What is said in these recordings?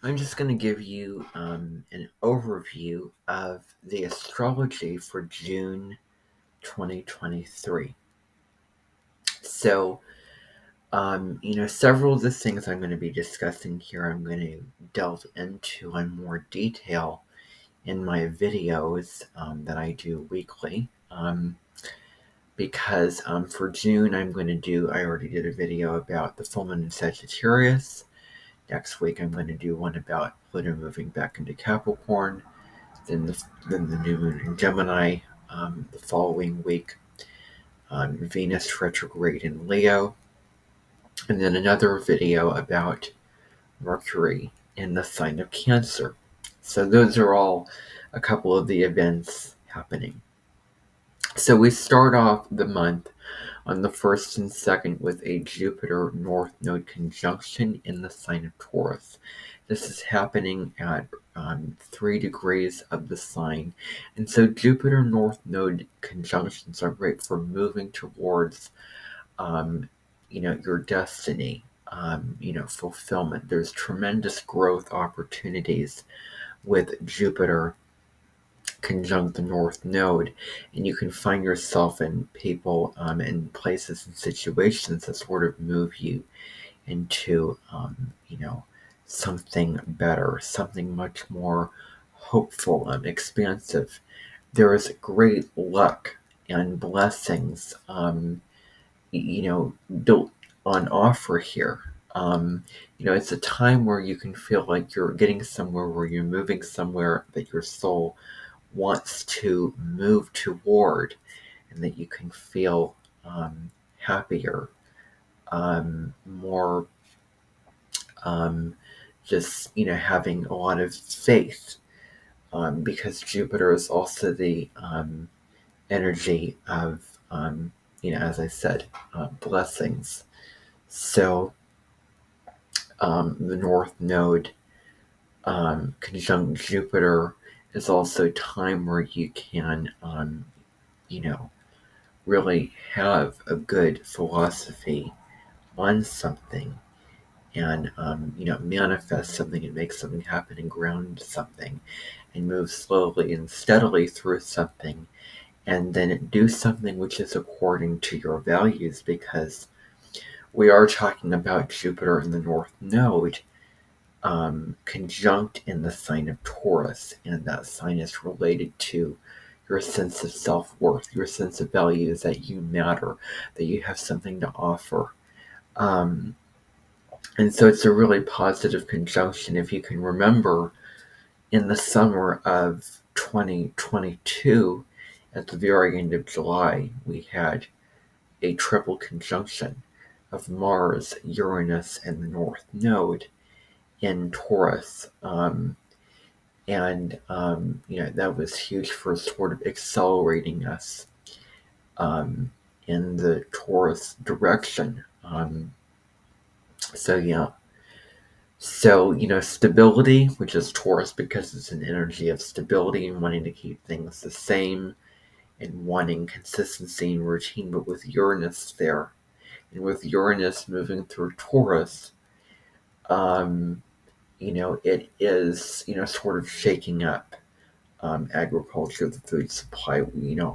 I'm just going to give you an overview of the astrology for June 2023. So, several of the things I'm going to be discussing here, I'm going to delve into in more detail in my videos that I do weekly. Because for June, I already did a video about the full moon in Sagittarius. Next week, I'm going to do one about Pluto moving back into Capricorn. Then the new moon in Gemini. The following week, Venus retrograde in Leo. And then another video about Mercury in the sign of Cancer. So those are all a couple of the events happening. So we start off the month on the 1st and 2nd with a Jupiter North Node conjunction in the sign of Taurus. This is happening at 3 degrees of the sign. And so Jupiter North Node conjunctions are great for moving towards, your destiny, fulfillment. There's tremendous growth opportunities with Jupiter conjunct the North Node, and you can find yourself in people and places and situations that sort of move you into, something better, something much more hopeful and expansive. There is great luck and blessings, built on offer here. It's a time where you can feel like you're getting somewhere, where you're moving somewhere that your soul wants to move toward, and that you can feel happier, more just having a lot of faith, because Jupiter is also the energy of as I said, blessings. So the North Node conjunct Jupiter is also time where you can really have a good philosophy on something, and manifest something and make something happen and ground something and move slowly and steadily through something, and then do something which is according to your values, because we are talking about Jupiter in the North Node conjunct in the sign of Taurus, and that sign is related to your sense of self-worth, your sense of values, that you matter, that you have something to offer. And so it's a really positive conjunction. If you can remember, in the summer of 2022, at the very end of July, we had a triple conjunction of Mars, Uranus, and the North Node in Taurus. That was huge for sort of accelerating us in the Taurus direction. Stability, which is Taurus because it's an energy of stability and wanting to keep things the same and wanting consistency and routine, but with Uranus there, and with Uranus moving through Taurus, it is, sort of shaking up agriculture, the food supply,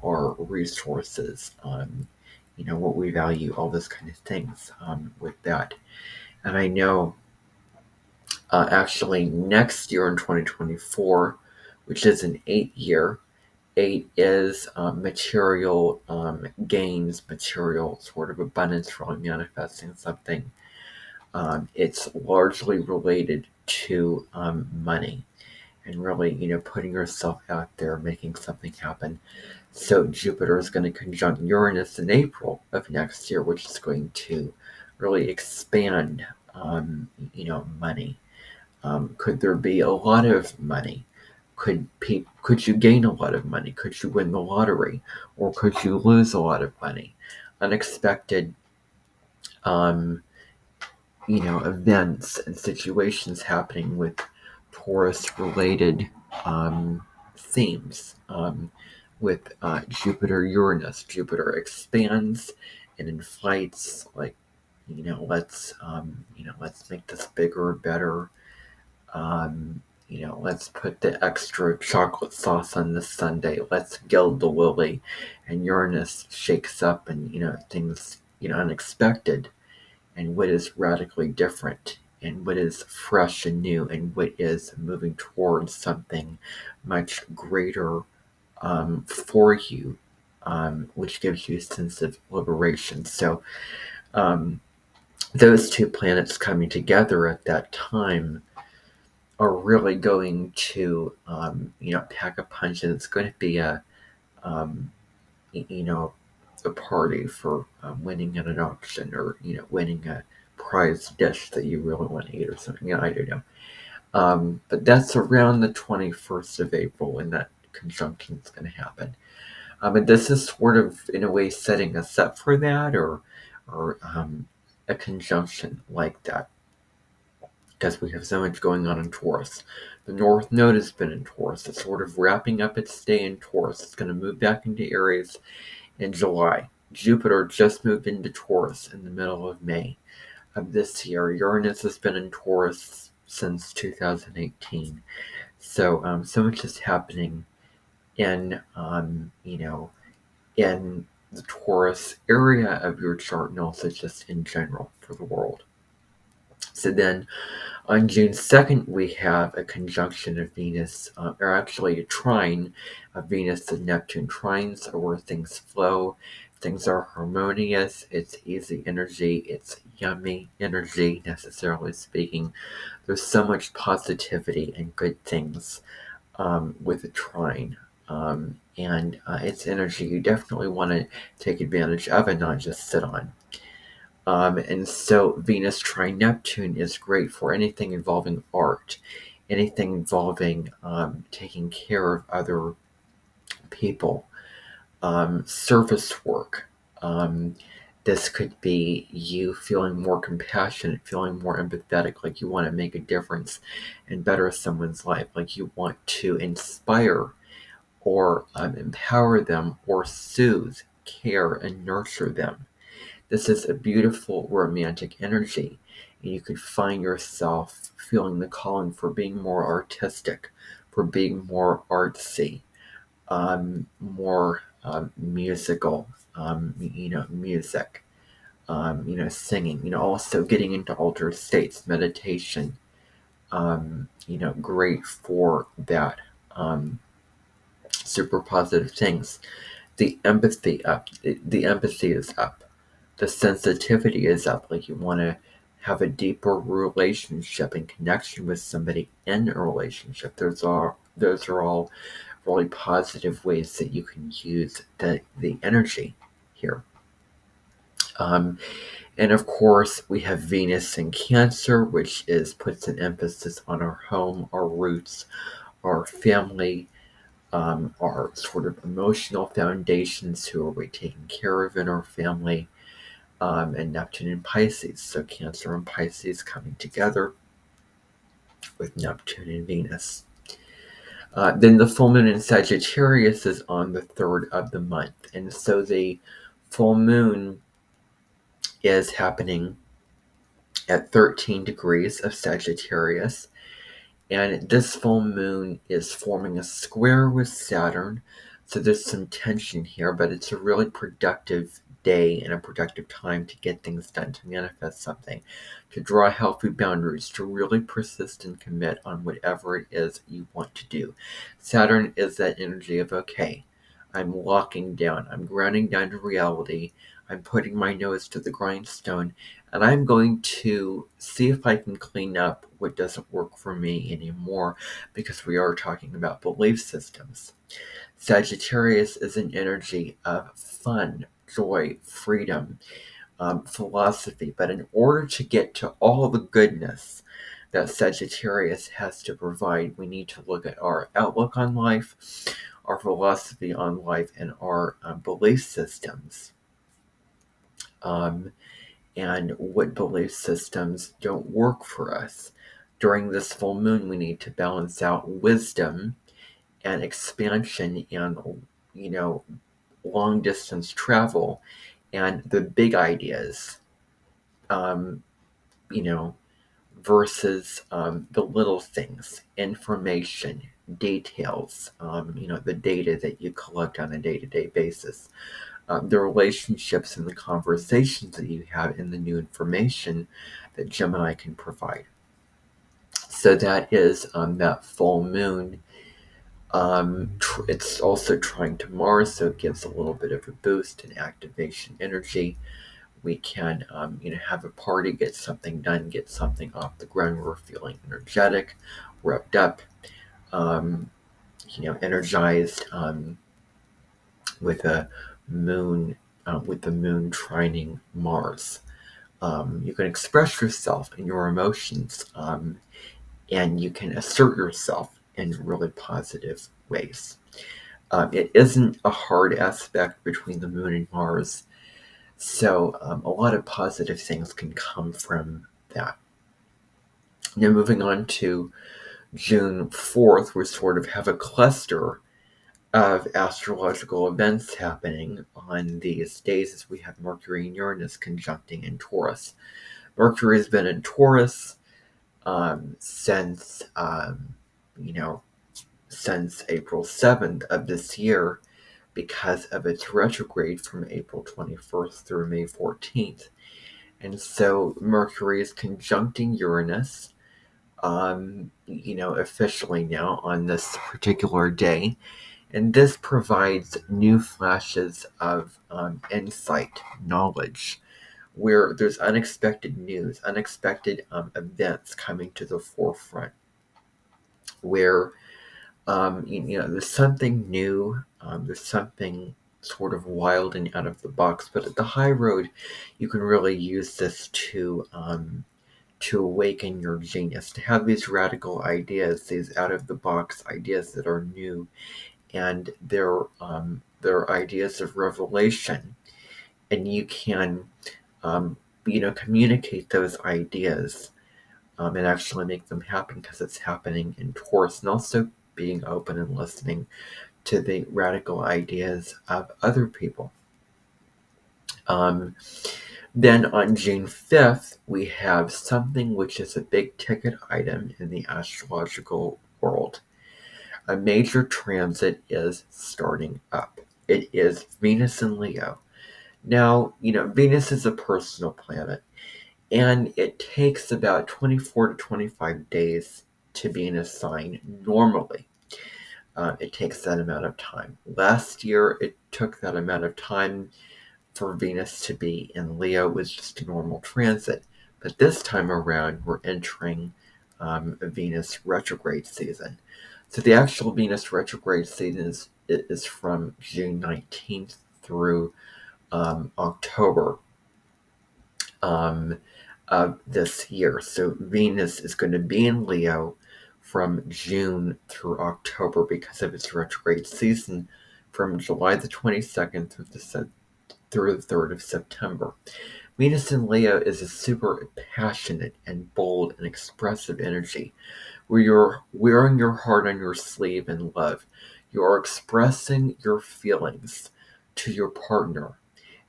our resources, what we value, all those kind of things with that. And I know actually next year in 2024, which is an 8 year, 8 is material gains, material sort of abundance, really manifesting something. It's largely related to money, and really, putting yourself out there, making something happen. So Jupiter is going to conjunct Uranus in April of next year, which is going to really expand, money. Could there be a lot of money? Could you gain a lot of money? Could you win the lottery, or could you lose a lot of money? Unexpected, events and situations happening with Taurus-related themes. With Jupiter, Uranus, Jupiter expands and invites, like, let's make this bigger, better. Let's put the extra chocolate sauce on this sundae. Let's gild the lily. And Uranus shakes up and, things, unexpected, and what is radically different, and what is fresh and new, and what is moving towards something much greater for you, which gives you a sense of liberation. So, um, those two planets coming together at that time are really going to, pack a punch, and it's going to be um, you know, a party for winning at an auction, or winning a prize dish that you really want to eat or something. I don't know. But that's around the 21st of April when that conjunction is going to happen. And this is sort of, in a way, setting us up for that, or a conjunction like that, because we have so much going on in Taurus. The North Node has been in Taurus. It's sort of wrapping up its stay in Taurus. It's going to move back into Aries in July. Jupiter just moved into Taurus in the middle of May of this year. Uranus has been in Taurus since 2018. So much is happening in, in the Taurus area of your chart, and also just in general for the world. So then on June 2nd, we have a conjunction of Venus, or actually a trine of Venus and Neptune. Trines are where things flow, things are harmonious, it's easy energy, it's yummy energy, necessarily speaking. There's so much positivity and good things with a trine. And it's energy you definitely want to take advantage of and not just sit on. And so Venus trine Neptune is great for anything involving art, anything involving taking care of other people, service work. This could be you feeling more compassionate, feeling more empathetic, like you want to make a difference and better someone's life, like you want to inspire or empower them, or soothe, care, and nurture them. This is a beautiful romantic energy, and you could find yourself feeling the calling for being more artistic, for being more artsy, more musical, music, singing, also getting into altered states, meditation, great for that, super positive things. The empathy is up, the sensitivity is up, like you want to have a deeper relationship and connection with somebody in a relationship. Those are all really positive ways that you can use the energy here. um, and of course we have Venus in Cancer, which is puts an emphasis on our home, our roots, our family, our sort of emotional foundations. Who are we taking care of in our family? And Neptune in Pisces. So Cancer and Pisces coming together with Neptune and Venus. Then the full moon in Sagittarius is on the 3rd of the month. And so the full moon is happening at 13 degrees of Sagittarius. And this full moon is forming a square with Saturn. So there's some tension here, but it's a really productive day and a productive time to get things done, to manifest something, to draw healthy boundaries, to really persist and commit on whatever it is you want to do. Saturn is that energy of, okay, I'm locking down, I'm grounding down to reality, I'm putting my nose to the grindstone, and I'm going to see if I can clean up what doesn't work for me anymore, because we are talking about belief systems. Sagittarius is an energy of fun, joy, freedom, philosophy. But in order to get to all the goodness that Sagittarius has to provide, we need to look at our outlook on life, our philosophy on life, and our belief systems. And what belief systems don't work for us. During this full moon, we need to balance out wisdom and expansion and, long distance travel and the big ideas, um, you know, versus the little things, information, details, the data that you collect on a day-to-day basis, the relationships and the conversations that you have, and the new information that Gemini can provide. So that is that full moon. It's also trying to Mars, so it gives a little bit of a boost and activation energy. We can, have a party, get something done, get something off the ground. We're feeling energetic, revved up, energized with a moon, with the moon trining Mars. You can express yourself and your emotions, and you can assert yourself in really positive ways. It isn't a hard aspect between the moon and Mars, so a lot of positive things can come from that. Now, moving on to June 4th, we sort of have a cluster of astrological events happening on these days as we have Mercury and Uranus conjuncting in Taurus. Mercury has been in Taurus since April 7th of this year because of its retrograde from April 21st through May 14th. And so Mercury is conjuncting Uranus, officially now on this particular day. And this provides new flashes of insight, knowledge, where there's unexpected news, unexpected events coming to the forefront, where there's something new, there's something sort of wild and out of the box. But at the high road, you can really use this to awaken your genius, to have these radical ideas, these out of the box ideas that are new, and they're ideas of revelation, and you can communicate those ideas and actually make them happen because it's happening in Taurus, and also being open and listening to the radical ideas of other people. Then on June 5th, we have something which is a big ticket item in the astrological world. A major transit is starting up. It is Venus in Leo. Now, Venus is a personal planet, and it takes about 24 to 25 days to be in a sign normally. It takes that amount of time. Last year, it took that amount of time for Venus to be in Leo. It was just a normal transit. But this time around, we're entering a Venus retrograde season. So the actual Venus retrograde season is from June 19th through October of this year. So Venus is going to be in Leo from June through October because of its retrograde season from July the 22nd through the 3rd of September. Venus in Leo is a super passionate and bold and expressive energy where you're wearing your heart on your sleeve in love. You're expressing your feelings to your partner.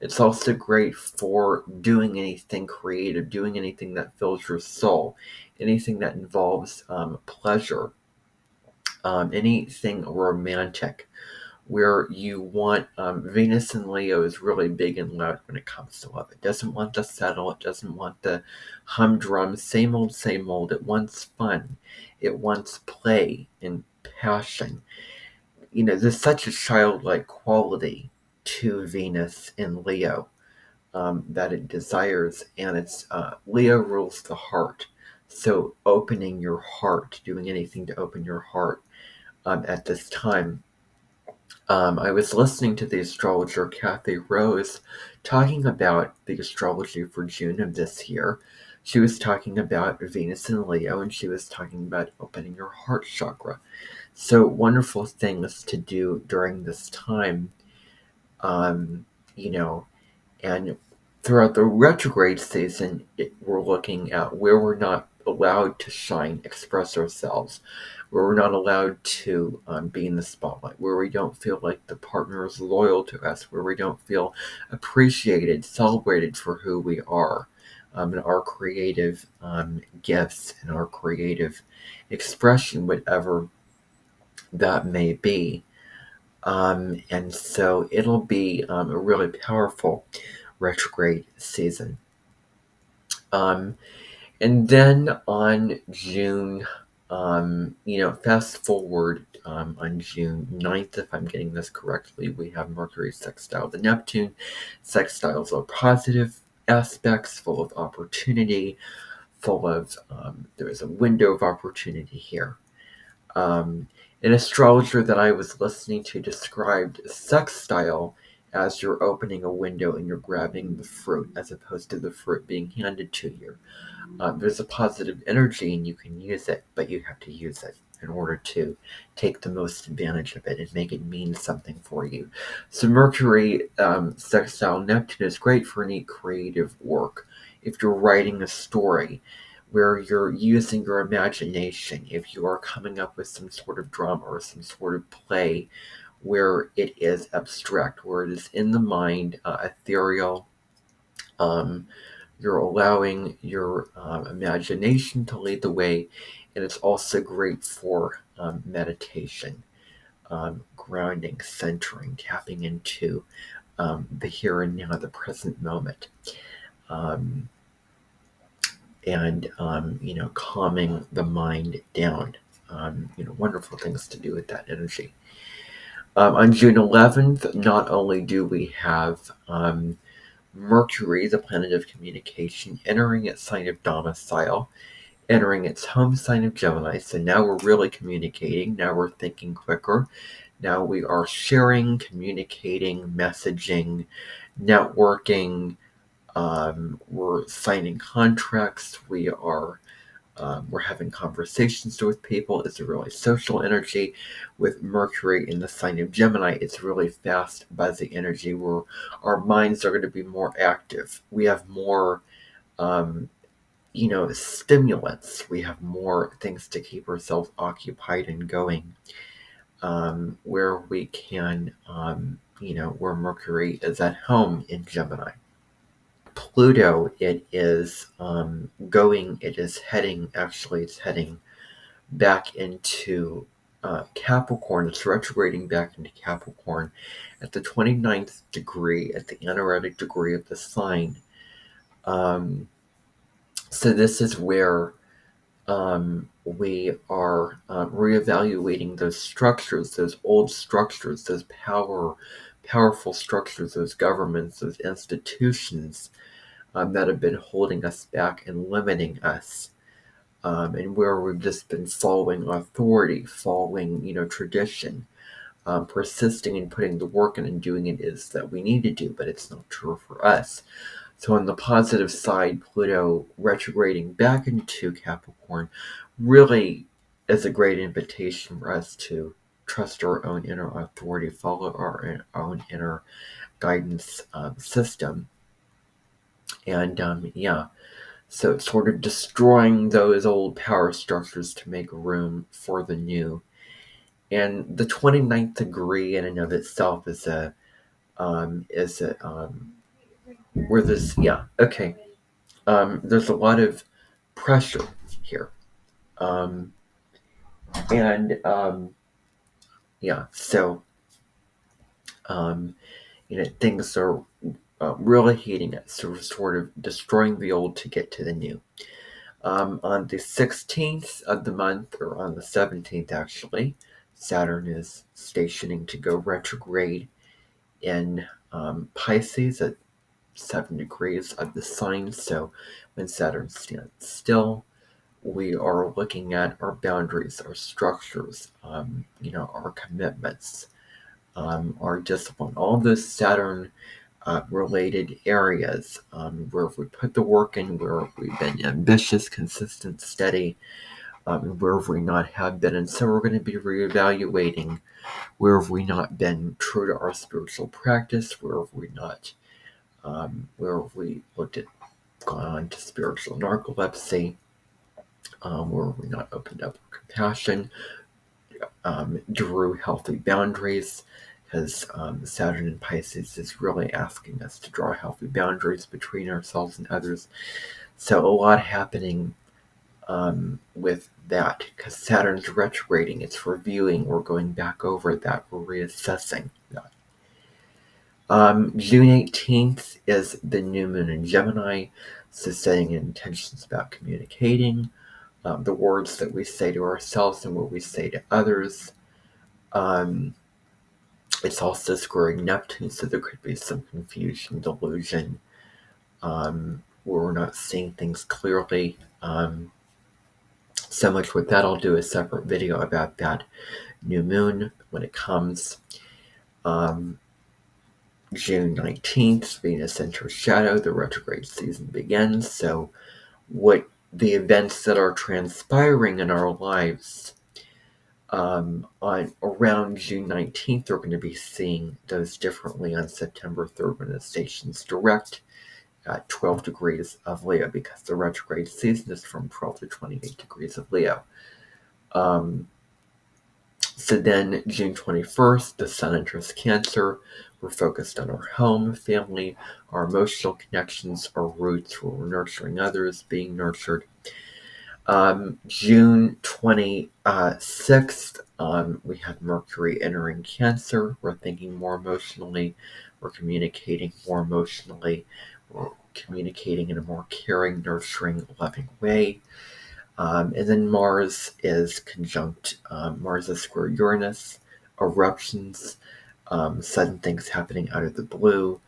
It's also great for doing anything creative, doing anything that fills your soul, anything that involves pleasure, anything romantic, where you want Venus and Leo is really big and loud when it comes to love. It doesn't want to settle. It doesn't want the humdrum, same old, same old. It wants fun. It wants play and passion. There's such a childlike quality to Venus in Leo that it desires, and it's Leo rules the heart. So opening your heart, doing anything to open your heart at this time. I was listening to the astrologer Kathy Rose talking about the astrology for June of this year. She was talking about Venus in Leo, and she was talking about opening your heart chakra. So wonderful things to do during this time, and throughout the retrograde season, we're looking at where we're not allowed to shine, express ourselves, where we're not allowed to be in the spotlight, where we don't feel like the partner is loyal to us, where we don't feel appreciated, celebrated for who we are. and our creative gifts and our creative expression, whatever that may be. And so it'll be a really powerful retrograde season. And then on June, fast forward on June 9th, if I'm getting this correctly, we have Mercury sextile to Neptune. Sextiles are positive aspects, full of opportunity, full of, there is a window of opportunity here. An astrologer that I was listening to described sextile as you're opening a window and you're grabbing the fruit as opposed to the fruit being handed to you. There's a positive energy and you can use it, but you have to use it in order to take the most advantage of it and make it mean something for you. So Mercury sextile Neptune is great for any creative work. If you're writing a story where you're using your imagination, if you are coming up with some sort of drama or some sort of play where it is abstract, where it is in the mind, ethereal, you're allowing your imagination to lead the way, and it's also great for meditation, grounding, centering, tapping into the here and now, the present moment, um, and calming the mind down. Wonderful things to do with that energy. On June 11th, not only do we have Mercury, the planet of communication, entering its sign of domicile, entering its home sign of Gemini. So now we're really communicating. Now we're thinking quicker. Now we are sharing, communicating, messaging, networking. We're signing contracts. We're having conversations with people. It's a really social energy. With Mercury in the sign of Gemini, it's really fast, buzzy energy where our minds are going to be more active. We have more, stimulants. We have more things to keep ourselves occupied and going, where we can, where Mercury is at home in Gemini. Pluto, it's heading back into Capricorn. It's retrograding back into Capricorn at the 29th degree, at the anaretic degree of the sign. So this is where we are reevaluating those structures, those old structures, those powerful structures, those governments, those institutions that have been holding us back and limiting us, and where we've just been following authority, following tradition, persisting in putting the work in and doing it is that we need to do, but it's not true for us. So on the positive side, Pluto retrograding back into Capricorn really is a great invitation for us to trust our own inner authority, follow our own inner guidance system. And so it's sort of destroying those old power structures to make room for the new. And the 29th degree in and of itself is where this, there's a lot of pressure here. And so things are really heating up, so we're sort of destroying the old to get to the new. On the 16th of the month, or on the 17th actually, Saturn is stationing to go retrograde in Pisces at 7 degrees of the sign. So when Saturn stands still, we are looking at our boundaries, our structures, our commitments, our discipline, all those Saturn related areas, where if we put the work in, where we've been ambitious, consistent, steady, where have we not have been. And so we're going to be reevaluating where have we not been true to our spiritual practice, where have we not, where have we gone on to spiritual narcolepsy, where have we not opened up compassion, drew healthy boundaries, because Saturn in Pisces is really asking us to draw healthy boundaries between ourselves and others. So a lot happening with that, because Saturn's retrograding, it's reviewing, we're going back over that, we're reassessing that. June 18th is the new moon in Gemini, so setting intentions about communicating, the words that we say to ourselves and what we say to others. It's also squaring Neptune, so there could be some confusion, delusion, where we're not seeing things clearly. So much with that. I'll do a separate video about that new moon when it comes. June 19th, Venus enters shadow, the retrograde season begins. So what the events that are transpiring in our lives on around June 19th, we're going to be seeing those differently on September 3rd when the station's direct at 12 degrees of Leo, because the retrograde season is from 12 to 28 degrees of Leo. So then June 21st, the sun enters Cancer. We're focused on our home, family, our emotional connections, our roots, where we're nurturing others, being nurtured. June 26th, we have Mercury entering Cancer. We're thinking more emotionally. We're communicating more emotionally. We're communicating in a more caring, nurturing, loving way. And then Mars is conjunct. Mars is square Uranus, eruptions, sudden things happening out of the blue.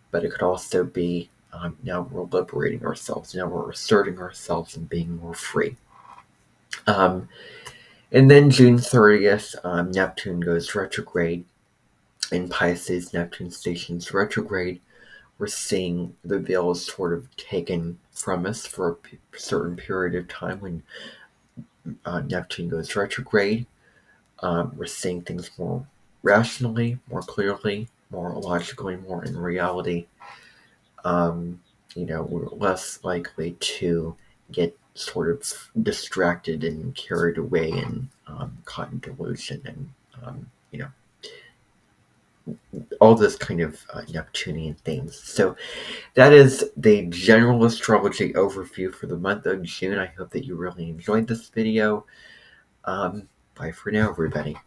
But it could also be now we're liberating ourselves. Now we're asserting ourselves and being more free. And then June 30th, Neptune goes retrograde. In Pisces, Neptune stations retrograde. We're seeing the veil is sort of taken from us for a certain period of time when Neptune goes retrograde. We're seeing things more rationally, more clearly, more logically, more in reality. We're less likely to get sort of distracted and carried away and caught in delusion and, all this kind of Neptunian things. So that is the general astrology overview for the month of June. I hope that you really enjoyed this video. Bye for now, everybody.